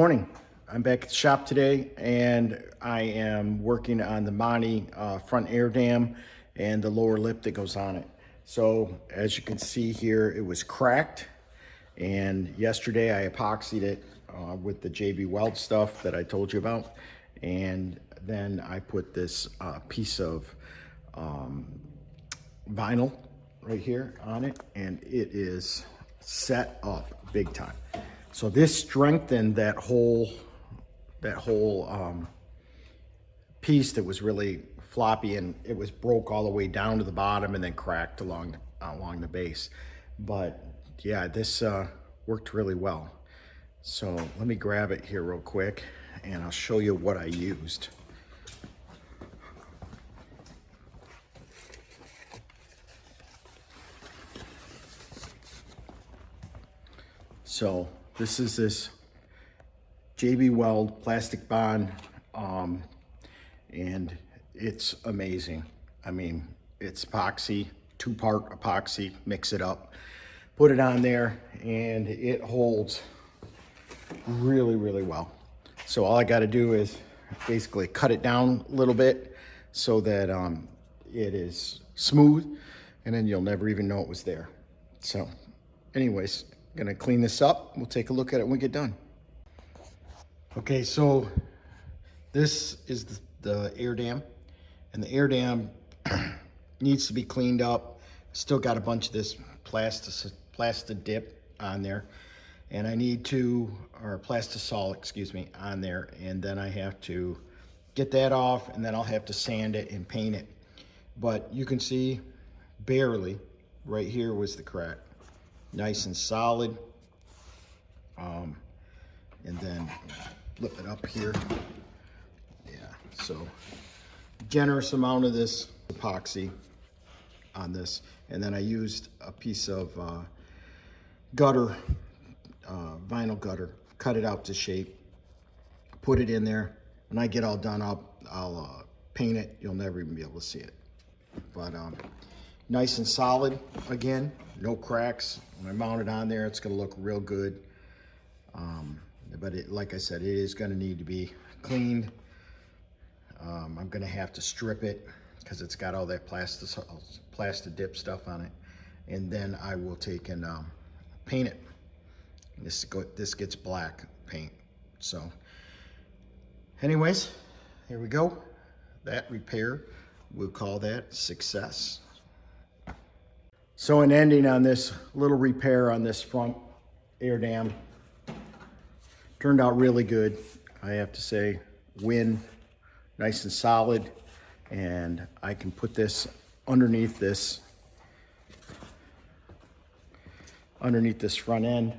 morning. I'm back at the shop today and I am working on the Monte front air dam and the lower lip that goes on it. So as you can see here, it was cracked, and yesterday I epoxied it with the JB Weld stuff that I told you about, and then I put this piece of vinyl right here on it, and it is set up big time. So this strengthened that whole piece that was really floppy, and it was broke all the way down to the bottom and then cracked along the base. But yeah, this worked really well. So let me grab it here real quick and I'll show you what I used. So this is this JB Weld Plastic Bond, and it's amazing. I mean, it's epoxy, 2-part epoxy, mix it up, put it on there, and it holds really, really well. So all I got to do is basically cut it down a little bit so that it is smooth, and then you'll never even know it was there. So anyways, I'm gonna clean this up. We'll take a look at it when we get done. Okay, so this is the air dam, and the air dam needs to be cleaned up. Still got a bunch of this plastic dip on there, and I need to, or plastisol, excuse me, on there, and then I have to get that off, and then I'll have to sand it and paint it. But you can see barely right here was the crack, nice and solid. And then flip it up here. Yeah, so generous amount of this epoxy on this, and then I used a piece of gutter, vinyl gutter, cut it out to shape, put it in there. When I get all done up, I'll paint it. You'll never even be able to see it. But nice and solid again, no cracks. When I mount it on there, it's gonna look real good. But like I said, it is gonna need to be cleaned. I'm gonna have to strip it because it's got all that plastic dip stuff on it. And then I will take and paint it. This gets black paint. So anyways, here we go. That repair, we'll call that success. So an ending on this little repair on this front air dam, turned out really good, I have to say. Win, nice and solid, and I can put this underneath this front end.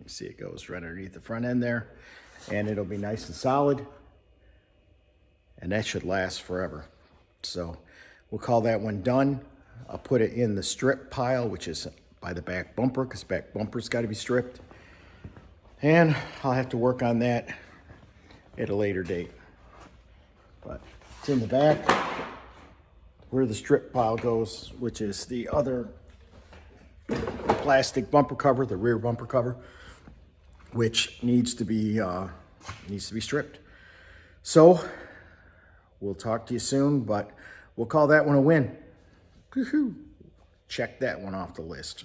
You see it goes right underneath the front end there, and it'll be nice and solid, and that should last forever. So we'll call that one done. I'll put it in the strip pile, which is by the back bumper, because back bumper's got to be stripped. And I'll have to work on that at a later date. But it's in the back where the strip pile goes, which is the other plastic bumper cover, the rear bumper cover, which needs to be stripped. So we'll talk to you soon, but we'll call that one a win. Woo-hoo. Check that one off the list.